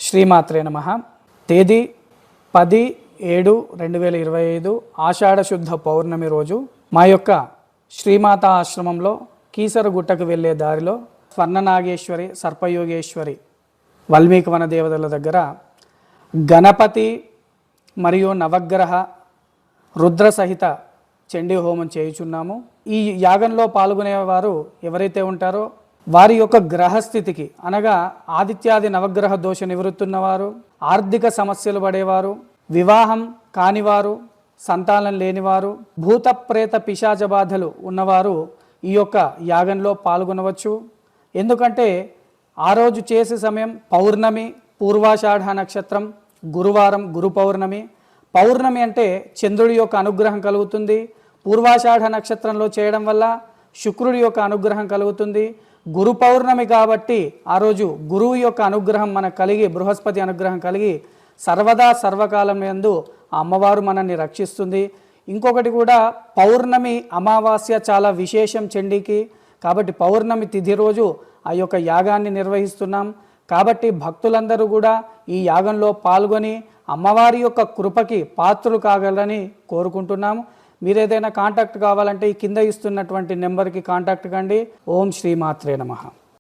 శ్రీమాత్రే నమః. తేదీ 10/7/2025 ఆషాఢ శుద్ధ పౌర్ణమి రోజు మా యొక్క శ్రీమాత ఆశ్రమంలో కీసరగుట్టకు వెళ్ళే దారిలో స్వర్ణనాగేశ్వరి, సర్పయోగేశ్వరి, వాల్మీకి వన దేవతల దగ్గర గణపతి మరియు నవగ్రహ రుద్ర సహిత చండీ హోమం చేయుచున్నాము. ఈ యాగంలో పాల్గొనేవారు ఎవరైతే ఉంటారో వారి యొక్క గ్రహస్థితికి అనగా ఆదిత్యాది నవగ్రహ దోష నివృత్తున్నవారు, ఆర్థిక సమస్యలు పడేవారు, వివాహం కానివారు, సంతానం లేనివారు, భూత ప్రేత పిశాచ బాధలు ఉన్నవారు ఈ యొక్క యాగంలో పాల్గొనవచ్చు. ఎందుకంటే ఆ రోజు చేసే సమయం పౌర్ణమి, పూర్వాషాఢ నక్షత్రం, గురువారం, గురు పౌర్ణమి. పౌర్ణమి అంటే చంద్రుడి యొక్క అనుగ్రహం కలుగుతుంది. పూర్వాషాఢ నక్షత్రంలో చేయడం వల్ల శుక్రుడి యొక్క అనుగ్రహం కలుగుతుంది. గురు పౌర్ణమి కాబట్టి ఆ రోజు గురువు యొక్క అనుగ్రహం మనకు కలిగి, బృహస్పతి అనుగ్రహం కలిగి సర్వదా సర్వకాలం యందు ఆ అమ్మవారు మనల్ని రక్షిస్తుంది. ఇంకొకటి కూడా పౌర్ణమి అమావాస్య చాలా విశేషం చండీకి. కాబట్టి పౌర్ణమి తిథి రోజు ఆ యొక్క యాగాన్ని నిర్వహిస్తున్నాం. కాబట్టి భక్తులందరూ కూడా ఈ యాగంలో పాల్గొని అమ్మవారి యొక్క కృపకి పాత్రలు కాగలని కోరుకుంటున్నాము. మీరు ఏదైనా కాంటాక్ట్ కావాలంటే ఈ కింద ఇస్తున్నటువంటి నెంబర్కి కాంటాక్ట్ కండి. ఓం శ్రీమాత్రే నమః.